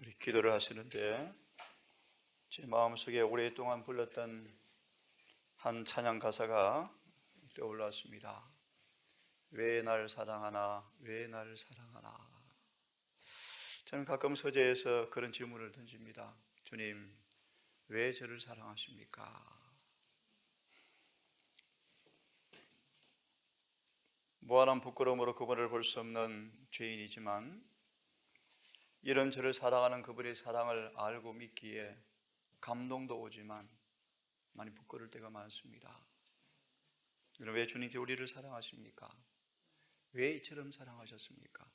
우리 기도를 하시는데 제 마음속에 오랫동안 불렀던 한 찬양 가사가 떠올랐습니다. 왜 날 사랑하나, 왜 날 사랑하나. 저는 가끔 서재에서 그런 질문을 던집니다. 주님, 왜 저를 사랑하십니까? 무한한 부끄러움으로 그분을 볼 수 없는 죄인이지만 이런 저를 사랑하는 그분의 사랑을 알고 믿기에 감동도 오지만 많이 부끄러울 때가 많습니다. 여러분, 왜 주님께 우리를 사랑하십니까? 왜 이처럼 사랑하셨습니까?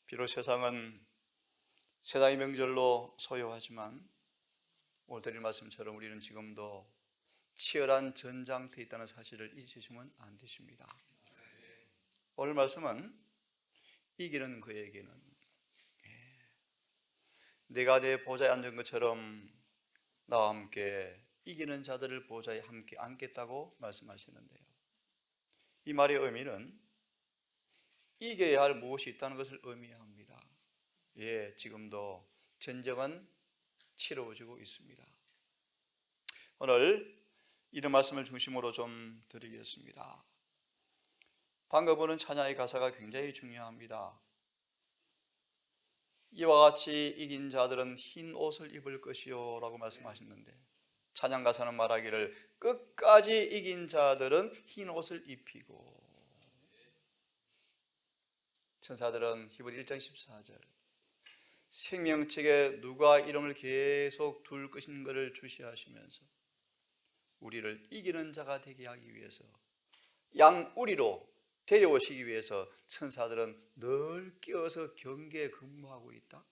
비록 세상은 세상의 명절로 소요하지만 오늘 드릴 말씀처럼 우리는 지금도 치열한 전장터에 있다는 사실을 잊으시면 안 되십니다. 오늘 말씀은 이기는 그에게는 내가 내 보좌에 앉은 것처럼 나와 함께 이기는 자들을 보좌에 함께 앉겠다고 말씀하시는데요, 이 말의 의미는 이겨야 할 무엇이 있다는 것을 의미합니다. 예, 지금도 전쟁은 치러지고 있습니다. 오늘 이런 말씀을 중심으로 좀 드리겠습니다. 방금 보는 찬양의 가사가 굉장히 중요합니다. 이와 같이 이긴 자들은 흰 옷을 입을 것이요 라고 말씀하셨는데, 찬양 가사는 말하기를 끝까지 이긴 자들은 흰 옷을 입히고, 천사들은 히브리 1장 14절 생명책에 누가 이름을 계속 둘 것인가를 주시하시면서 우리를 이기는 자가 되게 하기 위해서 양우리로 데려오시기 위해서 천사들은 늘 끼어서 경계에 근무하고 있다.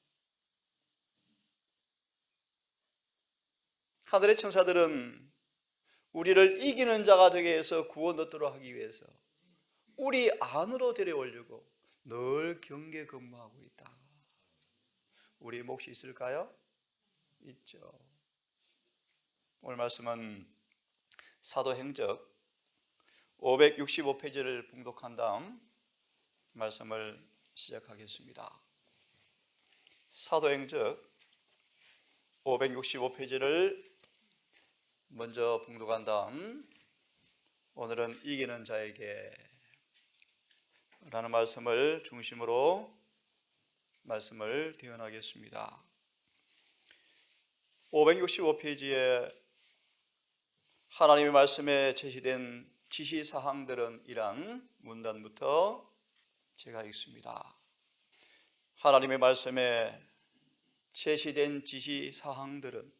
하늘의 천사들은 우리를 이기는 자가 되게 해서 구원 얻도록 하기 위해서 우리 안으로 데려오려고 늘 경계에 근무하고 있다. 우리 몫이 있을까요? 있죠. 오늘 말씀은 사도행적 565페이지를 봉독한 다음 말씀을 시작하겠습니다. 사도행적 565페이지를 먼저 봉독한 다음 오늘은 이기는 자에게 라는 말씀을 중심으로 말씀을 대언하겠습니다. 565페이지에 하나님의 말씀에 제시된 지시사항들은 이란 문단부터 제가 읽습니다. 하나님의 말씀에 제시된 지시사항들은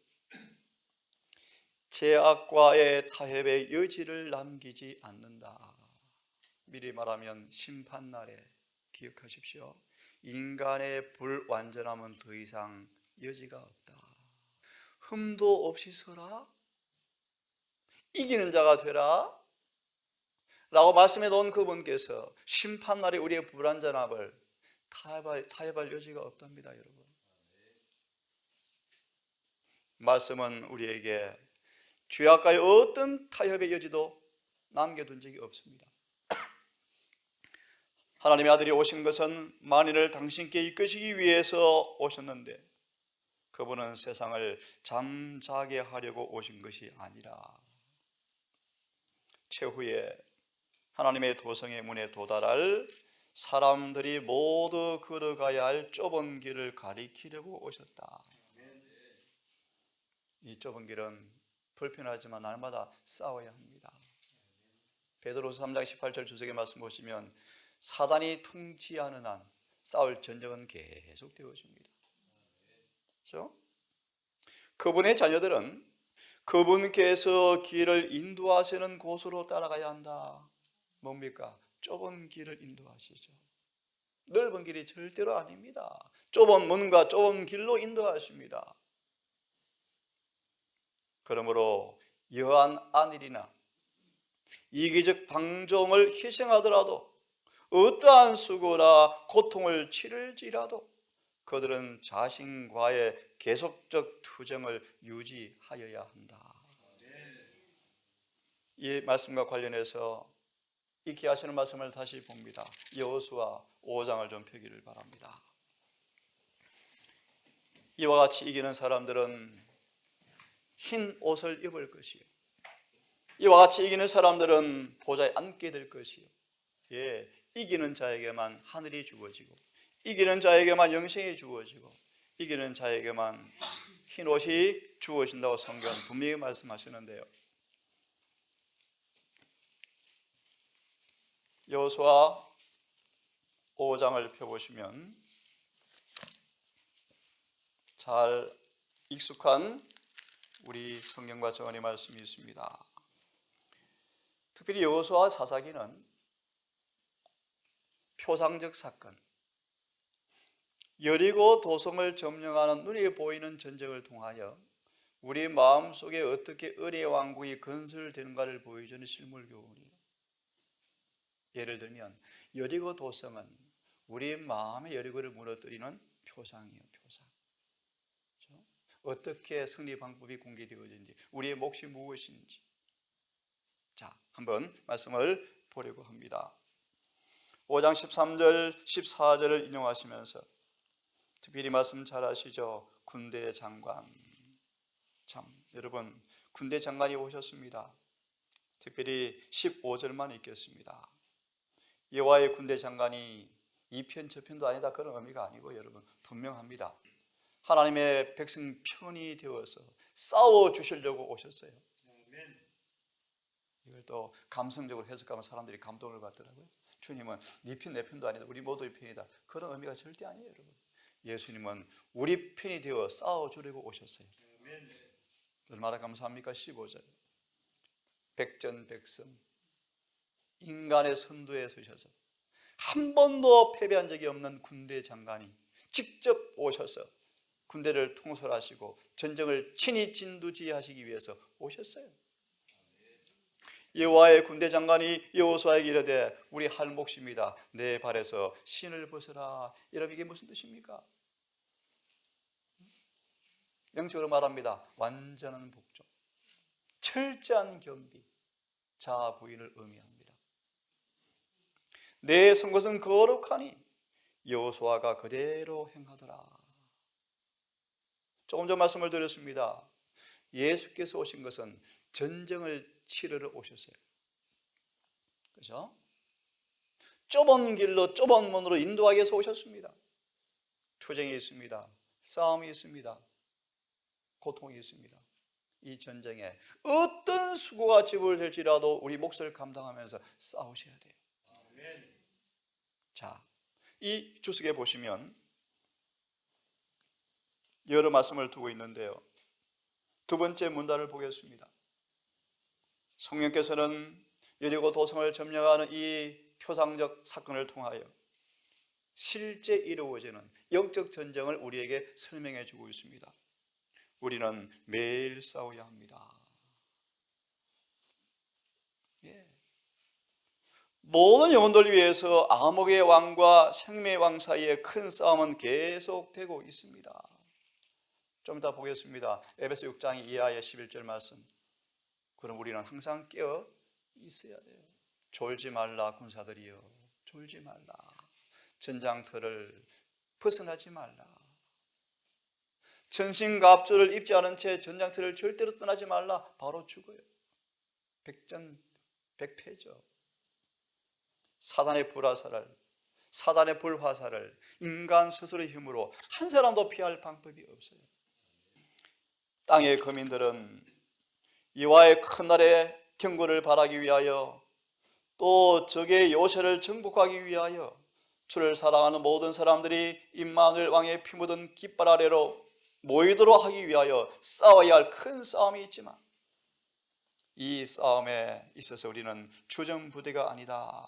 죄악과의 타협의 여지를 남기지 않는다. 미리 말하면 심판날에 기억하십시오. 인간의 불완전함은 더 이상 여지가 없다. 흠도 없이 서라, 이기는 자가 되라 라고 말씀해 놓은 그분께서 심판날에 우리의 불완전함을 타협할 여지가 없답니다. 여러분, 말씀은 우리에게 죄악과의 어떤 타협의 여지도 남겨둔 적이 없습니다. 하나님의 아들이 오신 것은 만인을 당신께 이끄시기 위해서 오셨는데 그분은 세상을 잠자게 하려고 오신 것이 아니라 최후에 하나님의 도성의 문에 도달할 사람들이 모두 걸어가야 할 좁은 길을 가리키려고 오셨다. 이 좁은 길은 불편하지만 날마다 싸워야 합니다. 베드로서 3장 18절 주석의 말씀 보시면 사단이 통치하는 한 싸울 전쟁은 계속 되어집니다. 그렇죠? 그분의 자녀들은 그분께서 길을 인도하시는 곳으로 따라가야 한다. 뭡니까? 좁은 길을 인도하시죠. 넓은 길이 절대로 아닙니다. 좁은 문과 좁은 길로 인도하십니다. 그러므로 여한 안일이나 이기적 방종을 희생하더라도 어떠한 수고나 고통을 치를지라도 그들은 자신과의 계속적 투쟁을 유지하여야 한다. 이 말씀과 관련해서 익히 하시는 말씀을 다시 봅니다. 여호수아 5장을 좀 펴기를 바랍니다. 이와 같이 이기는 사람들은 흰 옷을 입을 것이요, 이와 같이 이기는 사람들은 보좌에 앉게 될 것이요, 예, 이기는 자에게만 하늘이 주어지고, 이기는 자에게만 영생이 주어지고, 이기는 자에게만 흰 옷이 주어진다고 성경은 분명히 말씀하시는데요. 여호수아 5장을 펴보시면 잘 익숙한 우리 성경과 정언의 말씀이 있습니다. 특별히 여호수아 사사기는 표상적 사건, 여리고 도성을 점령하는 눈에 보이는 전쟁을 통하여 우리 마음속에 어떻게 의의 왕국이 건설되는가를 보여주는 실물 교훈이에요. 예를 들면 여리고 도성은 우리 마음의 여리고를 무너뜨리는 표상이에요. 표상. 그렇죠? 어떻게 승리 방법이 공개되어지는지, 우리의 몫이 무엇인지. 자, 한번 말씀을 보려고 합니다. 5장 13절 14절을 인용하시면서 특별히 말씀 잘 아시죠? 군대 장관. 참 여러분, 군대 장관이 오셨습니다. 특별히 15절만 읽겠습니다. 여호와의 군대 장관이 이 편 저 편도 아니다, 그런 의미가 아니고 여러분 분명합니다. 하나님의 백성 편이 되어서 싸워 주시려고 오셨어요. 이걸 또 감성적으로 해석하면 사람들이 감동을 받더라고요. 주님은 네 편 내 편도 아니다, 우리 모두의 편이다, 그런 의미가 절대 아니에요. 여러분, 예수님은 우리 편이 되어 싸워 주려고 오셨어요. 얼마나 감사합니까? 15절 백전백승 인간의 선두에 서셔서 한 번도 패배한 적이 없는 군대 장관이 직접 오셔서 군대를 통솔하시고 전쟁을 친히 진두지휘하시기 위해서 오셨어요. 여호와의 군대 장관이 여호수아에게 이르되 우리 할 몫입니다. 내 발에서 신을 벗으라. 여러분, 이게 무슨 뜻입니까? 영적으로 말합니다. 완전한 복종, 철저한 겸비, 자아 부인을 의미합니다. 내 선것은 거룩하니 여호수아가 그대로 행하더라. 조금 전 말씀을 드렸습니다. 예수께서 오신 것은 전쟁을 치르러 오셨어요. 그렇죠? 좁은 길로 좁은 문으로 인도하기 위해서 오셨습니다. 투쟁이 있습니다. 싸움이 있습니다. 고통이 있습니다. 이 전쟁에 어떤 수고가 지불될지라도 우리 몫을 감당하면서 싸우셔야 돼요. 자, 이 주석에 보시면 여러 말씀을 두고 있는데요. 두 번째 문단을 보겠습니다. 성령께서는 여리고 도성을 점령하는 이 표상적 사건을 통하여 실제 이루어지는 영적 전쟁을 우리에게 설명해 주고 있습니다. 우리는 매일 싸워야 합니다. 모든 영혼들 위해서 암흑의 왕과 생명의 왕 사이의 큰 싸움은 계속되고 있습니다. 좀 이따 보겠습니다. 에베소 6장 이하의 11절 말씀. 그럼 우리는 항상 깨어 있어야 돼요. 졸지 말라 군사들이여, 졸지 말라. 전장터를 벗어나지 말라. 전신갑주를 입지 않은 채 전장터를 절대로 떠나지 말라. 바로 죽어요. 백전백패죠. 사단의 불화살을, 사단의 불화살을 인간 스스로의 힘으로 한 사람도 피할 방법이 없어요. 땅의 거민들은 여호와의 큰 날의 경고를 바라기 위하여, 또 적의 요새를 정복하기 위하여 주를 사랑하는 모든 사람들이 임마누엘 왕의 피 묻은 깃발 아래로 모이도록 하기 위하여 싸워야 할 큰 싸움이 있지만, 이 싸움에 있어서 우리는 주전부대가 아니다.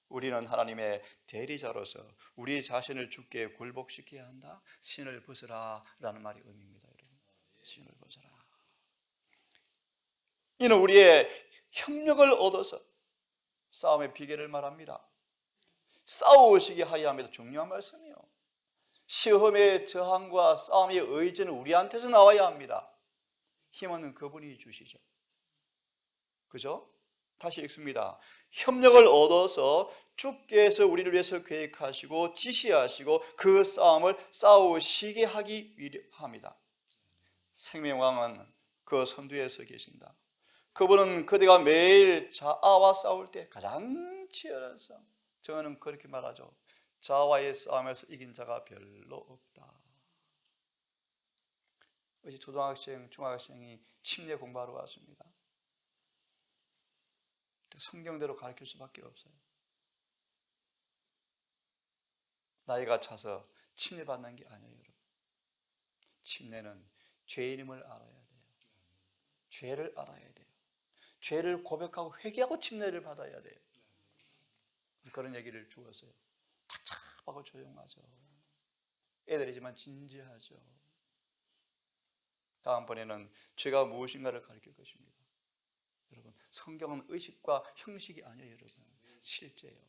우리는 하나님의 대리자로서 우리 자신을 주께 굴복시켜야 한다. 신을 벗으라 라는 말이 의미입니다. 여러분, 신을 벗어라. 이는 우리의 협력을 얻어서 싸움의 비결을 말합니다. 싸우시게 하려 합니다. 중요한 말씀이요. 시험의 저항과 싸움의 의지는 우리한테서 나와야 합니다. 힘은 그분이 주시죠. 그죠? 다시 읽습니다. 협력을 얻어서 주께서 우리를 위해서 계획하시고 지시하시고 그 싸움을 싸우시게 하기 위함이다. 생명왕은 그 선두에 서 계신다. 그분은 그대가 매일 자아와 싸울 때 가장 치열한 싸움. 저는 그렇게 말하죠. 자아와의 싸움에서 이긴 자가 별로 없다. 어제 초등학생, 중학생이 침례 공부하러 왔습니다. 성경대로 가르칠 수밖에 없어요. 나이가 차서 침례 받는 게 아니에요, 여러분. 침례는 죄인임을 알아야 돼요. 죄를 알아야 돼요. 죄를 고백하고 회개하고 침례를 받아야 돼요. 그런 얘기를 주었어요. 착착하고 조용하죠. 애들이지만 진지하죠. 다음번에는 죄가 무엇인가를 가르칠 것입니다. 여러분, 성경은 의식과 형식이 아니에요, 여러분. 실제예요.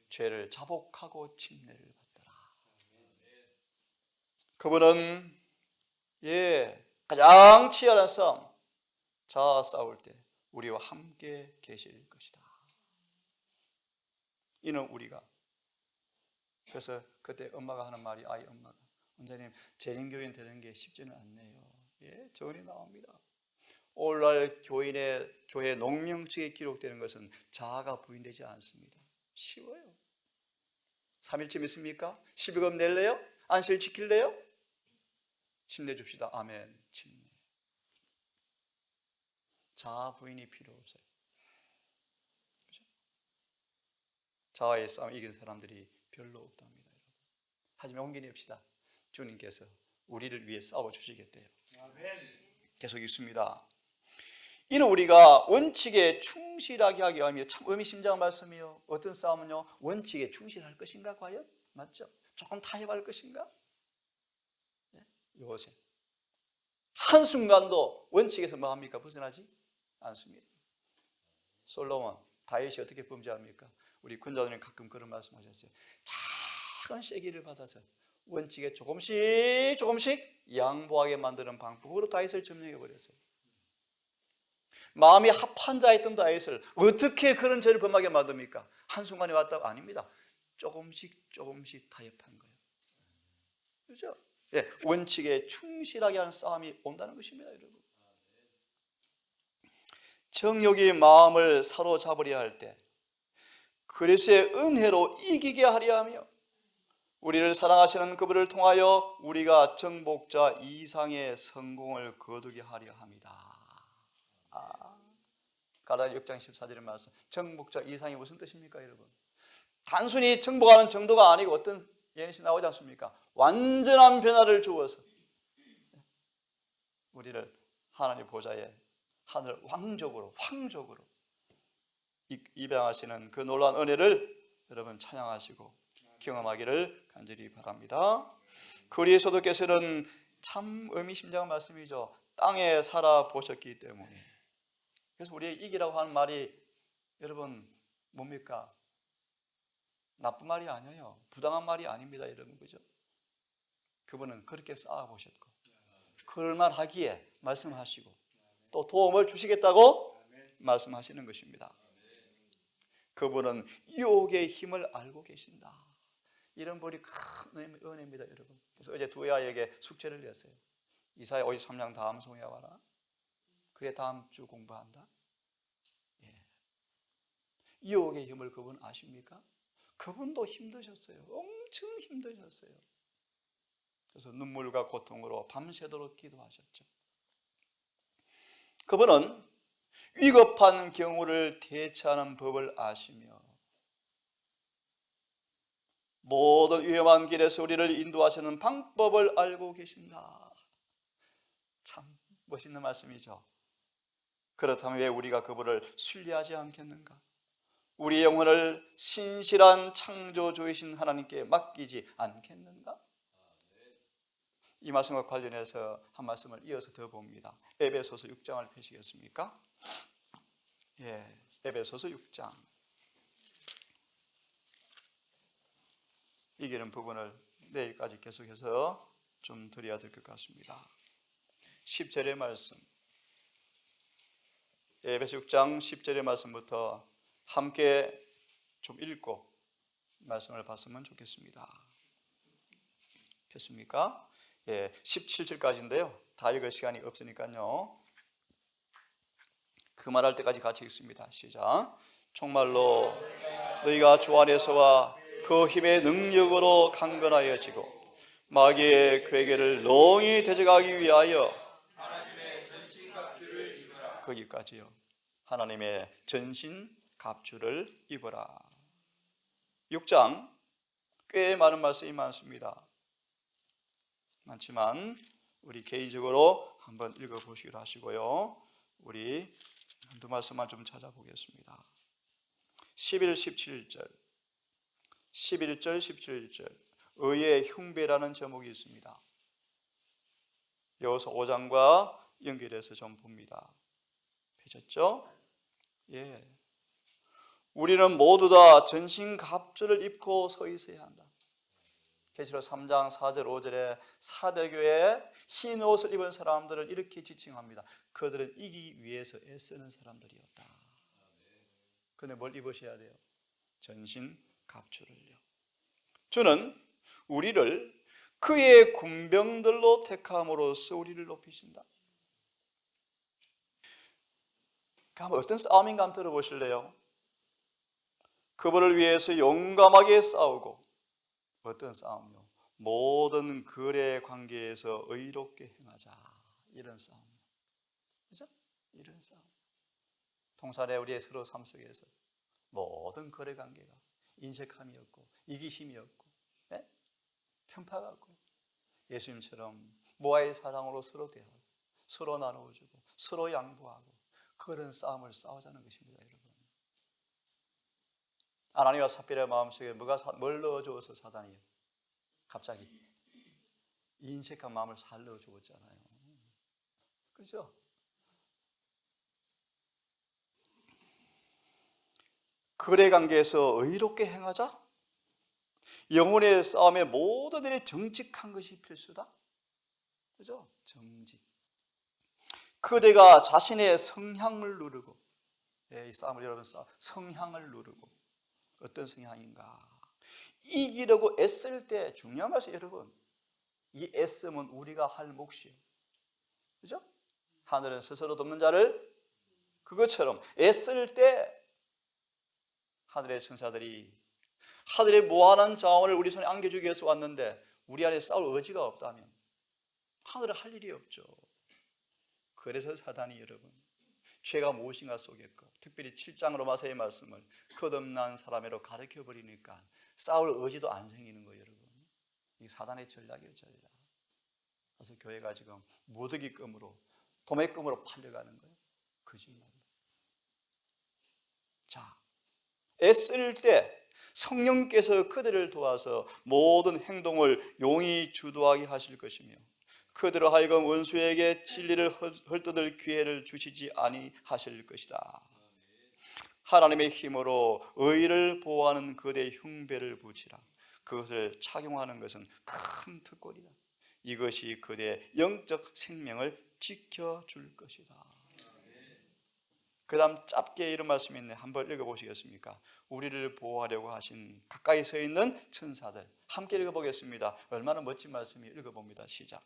죄를 자복하고 침례를 받더라. 그분은 가장 치열한 싸움, 자아 싸울 때 우리와 함께 계실 것이다. 이는 우리가, 그래서 그때 엄마가 하는 말이, 아이 엄마가, 원장님 재림교인 되는 게 쉽지는 않네요. 정언이 나옵니다. 오늘날 교회 농명책에 기록되는 것은 자아가 부인되지 않습니다. 쉬워요. 3일째 믿습니까? 12금 낼래요? 안식일 지킬래요? 침례 줍시다. 아멘. 침례. 자아 부인이 필요 없어요. 그렇죠? 자아의 싸움 이긴 사람들이 별로 없답니다. 하지만 온전히 합시다. 주님께서 우리를 위해 싸워주시겠대요. 계속 읽습니다. 이는 우리가 원칙에 충실하게 하기 위함이요. 참 의미심장한 말씀이요. 어떤 싸움은요, 원칙에 충실할 것인가 과연? 맞죠? 조금 타협할 것인가? 요새 한순간도 원칙에서 뭐합니까? 벗어나지 않습니다. 솔로몬, 다윗이 어떻게 범죄합니까? 우리 군자들은 가끔 그런 말씀하셨어요. 작은 쐐기를 받아서 원칙에 조금씩 양보하게 만드는 방법으로 다윗을 점령해 버렸어요. 마음이 합한 자였던 다윗을 어떻게 그런 죄를 범하게 만듭니까? 한순간에 왔다고? 아닙니다. 조금씩 타협한 거예요. 그렇죠? 원칙에 충실하게 하는 싸움이 온다는 것입니다, 여러분. 정욕이 마음을 사로잡으려 할 때 그리스도의 은혜로 이기게 하려 하며 우리를 사랑하시는 그분을 통하여 우리가 정복자 이상의 성공을 거두게 하려 합니다. 갈라디아 6장 14절의 말씀, 정복자 이상이 무슨 뜻입니까, 여러분? 단순히 정복하는 정도가 아니고 어떤 예언이 나오지 않습니까? 완전한 변화를 주어서 우리를 하나님 보좌에 하늘 황족으로 입양하시는 그 놀라운 은혜를 여러분 찬양하시고 경험하기를 간절히 바랍니다. 그리스도께서는 참 의미심장한 말씀이죠. 땅에 살아보셨기 때문에. 그래서 우리의 이기라고 하는 말이 여러분 뭡니까? 나쁜 말이 아니에요. 부당한 말이 아닙니다, 여러분. 그죠? 그분은 그렇게 쌓아보셨고 그럴만하기에 말씀하시고 또 도움을 주시겠다고 말씀하시는 것입니다. 그분은 유혹의 힘을 알고 계신다. 이런 분이 큰 은혜입니다, 여러분. 그래서 어제 두 아이에게 숙제를 냈어요. 이사야 53장 다음 송에 와라. 그래 다음 주 공부한다. 유혹의 힘을 그분 아십니까? 그분도 힘드셨어요. 엄청 힘드셨어요. 그래서 눈물과 고통으로 밤새도록 기도하셨죠. 그분은 위급한 경우를 대처하는 법을 아시며 모든 위험한 길에서 우리를 인도하시는 방법을 알고 계신다. 참 멋있는 말씀이죠. 그렇다면 왜 우리가 그분을 신뢰하지 않겠는가? 우리 영혼을 신실한 창조주이신 하나님께 맡기지 않겠는가? 이 말씀과 관련해서 한 말씀을 이어서 더 봅니다. 에베소서 6장을 펴시겠습니까? 에베소서 6장. 이기는 부분을 내일까지 계속해서 좀 드려야 될 것 같습니다. 10절의 말씀. 에베소 6장 10절의 말씀부터 함께 좀 읽고 말씀을 봤으면 좋겠습니다. 됐습니까? 17절까지인데요. 다 읽을 시간이 없으니까요. 그 말할 때까지 같이 읽습니다. 시작. 정말로 너희가 주 안에서와 그 힘의 능력으로 강건하여지고 마귀의 괴계를 능히 대적하기 위하여 거기까지요. 하나님의 전신 갑주를 입어라. 6장 꽤 많은 말씀이 많습니다. 많지만 우리 개인적으로 한번 읽어보시기로 하시고요. 우리 한두 말씀만 좀 찾아보겠습니다. 11, 17절 11절, 17절 의의 흉배라는 제목이 있습니다. 여호수아 5장과 연결해서 좀 봅니다. 펴졌죠? 예. 우리는 모두 다 전신갑주를 입고 서 있어야 한다. 계시록 3장 4절 5절에 사대교회 흰 옷을 입은 사람들을 이렇게 지칭합니다. 그들은 이기기 위해서 애쓰는 사람들이었다. 그런데 뭘 입으셔야 돼요? 전신갑주를요. 주는 우리를 그의 군병들로 택함으로써 우리를 높이신다. 그럼 어떤 싸움인가 한번 들어보실래요? 그분을 위해서 용감하게 싸우고, 어떤 싸움이요? 모든 거래 관계에서 의롭게 행하자. 이런 싸움. 그죠? 이런 싸움. 통살에 우리의 서로 삶 속에서 모든 거래 관계가 인색함이 없고 이기심이 없고 편파가 없고 예수님처럼 모아의 사랑으로 서로 대하고 서로 나누어주고 서로 양보하고 그런 싸움을 싸우자는 것입니다. 여러분, 아나니와 삽비라의 마음속에 뭘 넣어주어서 사단이 갑자기 인색한 마음을 살 넣어주었잖아요. 그죠? 거래 관계에서 의롭게 행하자. 영혼의 싸움에 모든 일이 정직한 것이 필수다. 그죠? 정직. 그대가 자신의 성향을 누르고, 이 싸움을 여러분 성향을 누르고, 어떤 성향인가? 이기려고 애쓸 때 중요한 말씀 여러분, 이 애씀은 우리가 할 몫이에요. 그죠? 하늘은 스스로 돕는 자를 그것처럼 애쓸 때 하늘의 천사들이 하늘의 무한한 자원을 우리 손에 안겨주기 위해서 왔는데 우리 안에 싸울 의지가 없다면 하늘은 할 일이 없죠. 그래서 사단이 여러분 죄가 무엇인가 속였고 특별히 7장 로마서의 말씀을 거듭난 사람으로 가르쳐버리니까 싸울 의지도 안 생기는 거예요. 여러분, 이 사단의 전략이에요. 전략. 그래서 교회가 지금 무더기금으로 도매금으로 팔려가는 거예요. 거짓말로. 자, 애쓸 때 성령께서 그들을 도와서 모든 행동을 용히 주도하게 하실 것이며 그들로 하여금 원수에게 진리를 헐뜯을 기회를 주시지 아니하실 것이다. 하나님의 힘으로 의를 보호하는 그대의 흉배를 붙이라. 그것을 착용하는 것은 큰 특권이다. 이것이 그대의 영적 생명을 지켜줄 것이다. 그 다음 짧게 이런 말씀이 있네. 한번 읽어보시겠습니까? 우리를 보호하려고 하신 가까이 서 있는 천사들 함께 읽어보겠습니다. 얼마나 멋진 말씀이 읽어봅니다. 시작.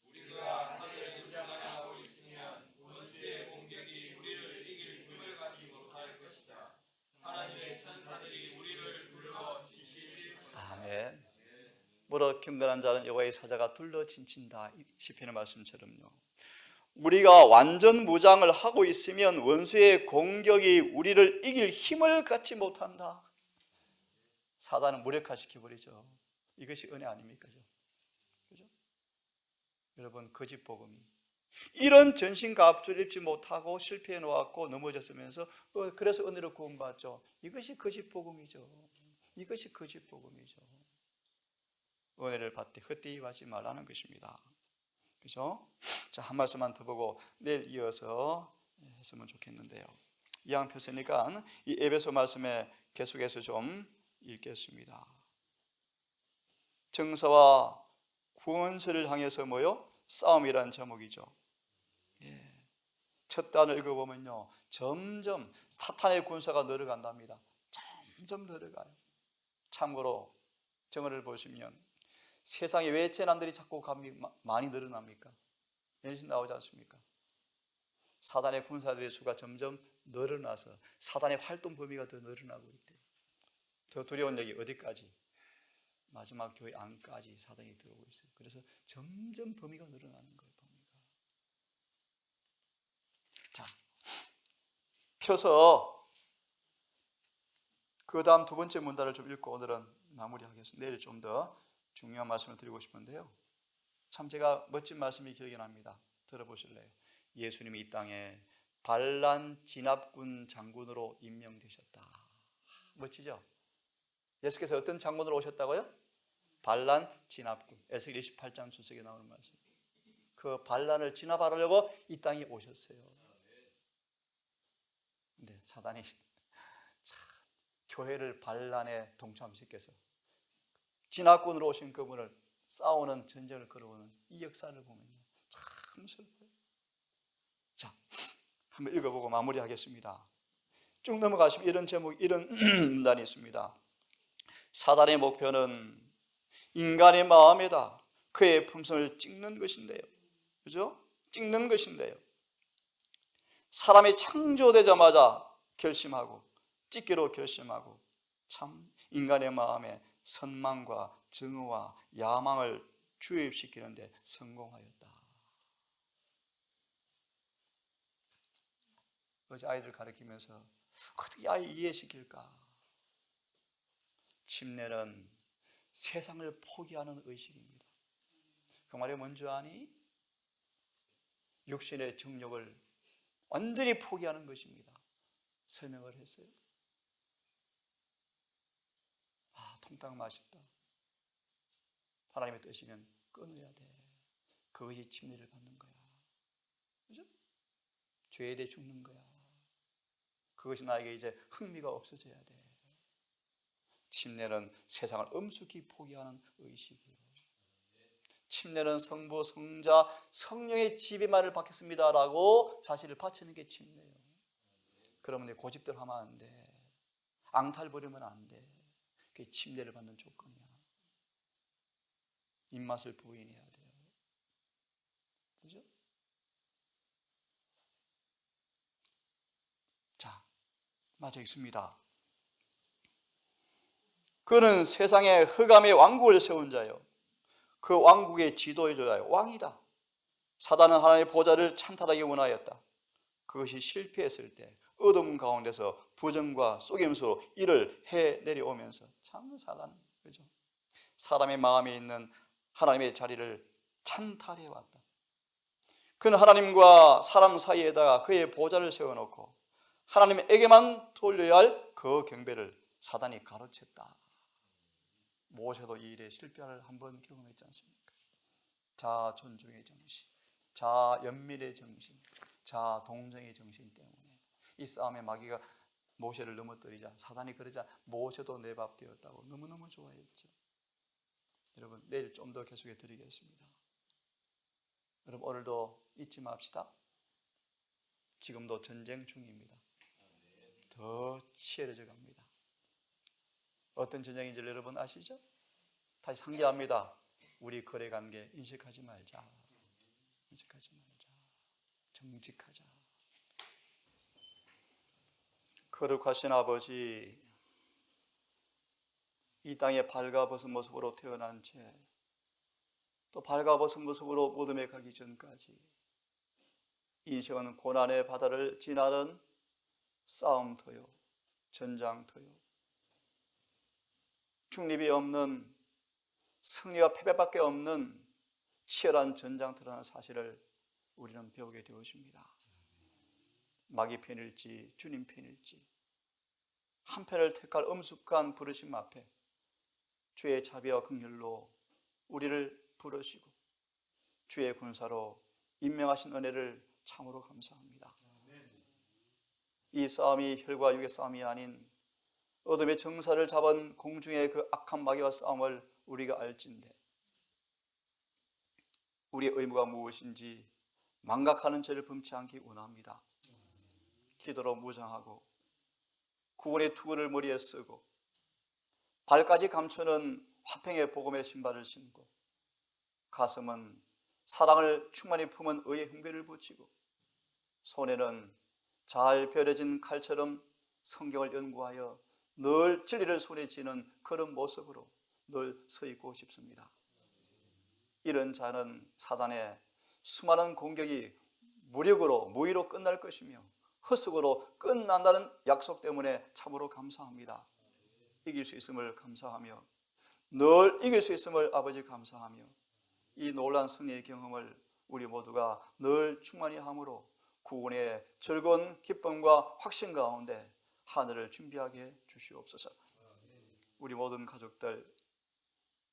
우리가 하늘의 문장을 하고 있으면 원수의 공격이 우리를 이길 힘을 갖지 못할 것이다. 하나님의 천사들이 우리를 둘러 지칠 것이다. 아멘. 무릇 경건한 자는 여호와의 사자가 둘러 진친다. 시편의 말씀처럼요. 우리가 완전 무장을 하고 있으면 원수의 공격이 우리를 이길 힘을 갖지 못한다. 사단은 무력화시켜버리죠. 이것이 은혜 아닙니까? 그죠? 여러분, 거짓 복음이 이런 전신갑주를 입지 못하고 실패해 놓았고 넘어졌으면서 그래서 은혜로 구원받죠. 이것이 거짓 복음이죠. 이것이 거짓 복음이죠. 은혜를 받되 헛되이 받지 말라는 것입니다. 그죠? 자, 한 말씀만 더 보고 내일 이어서 했으면 좋겠는데요. 이왕 폈으니까 이 에베소 말씀에 계속해서 좀 읽겠습니다. 정사와 구원세를 향해서 뭐요? 싸움이란 제목이죠. 예. 첫 단을 읽어보면요, 점점 사탄의 군사가 늘어간답니다. 점점 늘어가요. 참고로 정언을 보시면 세상에 왜 재난들이 자꾸 많이 늘어납니까? 연신 나오지 않습니까? 사단의 군사들의 수가 점점 늘어나서 사단의 활동 범위가 더 늘어나고 있대요. 더 두려운 얘기 어디까지? 마지막 교회 안까지 사단이 들어오고 있어요. 그래서 점점 범위가 늘어나는 거예요. 범위가. 자, 펴서 그 다음 두 번째 문단을 좀 읽고 오늘은 마무리하겠습니다. 내일 좀 더 중요한 말씀을 드리고 싶은데요, 참 제가 멋진 말씀이 기억이 납니다. 들어보실래요? 예수님이 이 땅에 반란 진압군 장군으로 임명되셨다. 멋지죠? 예수께서 어떤 장군으로 오셨다고요? 반란 진압군. 에스겔 28장 주석에 나오는 말씀. 그 반란을 진압하려고 이 땅에 오셨어요. 근데 사단이 참 교회를 반란에 동참시켜서 진압군으로 오신 그분을 싸우는 전쟁을 걸어오는 이 역사를 보면요, 참 슬퍼요. 자, 한번 읽어보고 마무리하겠습니다. 쭉 넘어가시면 이런 제목, 이런 문단이 있습니다. 사단의 목표는 인간의 마음에다 그의 품성을 찍는 것인데요. 그죠? 찍는 것인데요. 사람이 창조되자마자 결심하고 찍기로 결심하고 참 인간의 마음에 선망과 증오와 야망을 주입시키는데 성공하였다. 어제 아이들 가르치면서 어떻게 아이 이해시킬까? 침례는 세상을 포기하는 의식입니다. 그 말이 뭔지 아니? 육신의 정욕을 완전히 포기하는 것입니다. 설명을 했어요. 통닭 맛있다. 하나님의 뜻이면 끊어야 돼. 그것이 침례를 받는 거야. 그죠? 죄에 대해 죽는 거야. 그것이 나에게 이제 흥미가 없어져야 돼. 침례는 세상을 엄숙히 포기하는 의식이에요. 침례는 성부, 성자, 성령의 지배만을 받겠습니다 라고 자신을 바치는 게 침례예요. 그러면 고집대로 하면 안 돼. 앙탈 부리면 안 돼. 그게 침례를 받는 조건이야. 입맛을 부인해야 돼요. 그죠? 자, 마저 읽습니다. 그는 세상에 흑암의 왕국을 세운 자요, 그 왕국의 지도자요, 왕이다. 사단은 하나님의 보좌를 찬탈하기 원하였다. 그것이 실패했을 때 어둠 가운데서 부정과 속임수로 이를 해내려오면서 참 사단, 그죠? 사람의 마음에 있는 하나님의 자리를 찬탈해왔다. 그는 하나님과 사람 사이에다가 그의 보좌를 세워놓고 하나님에게만 돌려야 할 그 경배를 사단이 가로챘다. 모세도 이 일에 실패를 한번 경험했지 않습니까? 자 존중의 정신, 자 연민의 정신, 자 동정의 정신 때문에 이 싸움에 마귀가 모세를 넘어뜨리자 사단이 그러자 모세도 내 밥 되었다고 너무너무 좋아했죠. 여러분 내일 좀 더 계속해 드리겠습니다. 여러분 오늘도 잊지 맙시다. 지금도 전쟁 중입니다. 더 치열해져 갑니다. 어떤 전쟁인지 여러분 아시죠? 다시 상기합니다. 우리 거래관계 인식하지 말자. 인식하지 말자. 정직하자. 거룩하신 아버지, 이 땅에 발가벗은 모습으로 태어난 채 또 발가벗은 모습으로 무덤에 가기 전까지 인생은 고난의 바다를 지나는 싸움터요, 전장터요, 중립이 없는 승리와 패배밖에 없는 치열한 전장터라는 사실을 우리는 배우게 되었습니다. 마귀 편일지 주님 편일지 한편을 택할 엄숙한 부르심 앞에 주의 자비와 긍휼로 우리를 부르시고 주의 군사로 임명하신 은혜를 참으로 감사합니다. 이 싸움이 혈과 육의 싸움이 아닌 어둠의 정사를 잡은 공중의 그 악한 마귀와 싸움을 우리가 알진대 우리의 의무가 무엇인지 망각하는 죄를 범치 않기 원합니다. 기도로 무장하고 구원의 투구를 머리에 쓰고 발까지 감추는 화평의 복음의 신발을 신고 가슴은 사랑을 충만히 품은 의의 흥배를 붙이고 손에는 잘 벼려진 칼처럼 성경을 연구하여 늘 진리를 손에 쥐는 그런 모습으로 늘 서 있고 싶습니다. 이런 자는 사단의 수많은 공격이 무력으로 무의로 끝날 것이며 헛수고로 끝난다는 약속 때문에 참으로 감사합니다. 이길 수 있음을 감사하며 늘 이길 수 있음을 아버지 감사하며 이 놀라운 승리의 경험을 우리 모두가 늘 충만히 함으로 구원의 즐거운 기쁨과 확신 가운데 하늘을 준비하게 해 주시옵소서. 우리 모든 가족들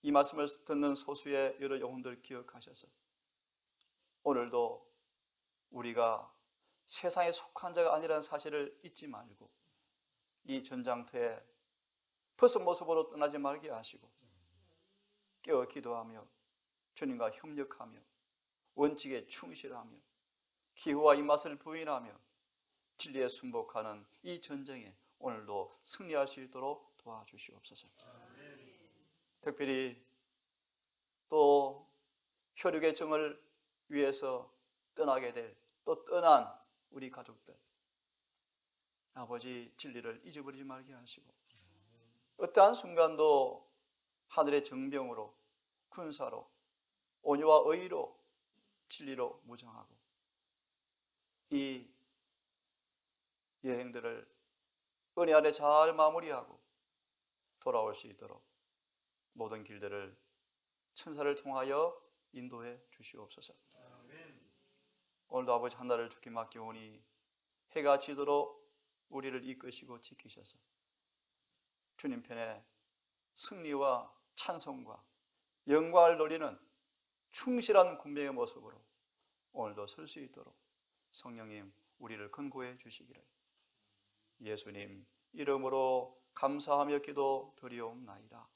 이 말씀을 듣는 소수의 여러 영혼들 기억하셔서 오늘도 우리가 세상에 속한 자가 아니라는 사실을 잊지 말고 이 전장터에 벗은 모습으로 떠나지 말게 하시고 깨어 기도하며 주님과 협력하며 원칙에 충실하며 기호와 입맛을 부인하며 진리에 순복하는 이 전쟁에 오늘도 승리할 수 있도록 도와주시옵소서. 특별히 또 혈육의 정을 위해서 떠나게 될 또 떠난 우리 가족들 아버지 진리를 잊어버리지 말게 하시고 어떠한 순간도 하늘의 정병으로 군사로 온유와 의로 진리로 무장하고 이 여행들을 은혜 안에 잘 마무리하고 돌아올 수 있도록 모든 길들을 천사를 통하여 인도해 주시옵소서. 오늘도 아버지 한 날을 주께 맡기오니 해가 지도록 우리를 이끄시고 지키셔서 주님 편에 승리와 찬송과 영광을 돌리는 충실한 군병의 모습으로 오늘도 설 수 있도록 성령님 우리를 근고해 주시기를 예수님 이름으로 감사하며 기도 드리옵나이다.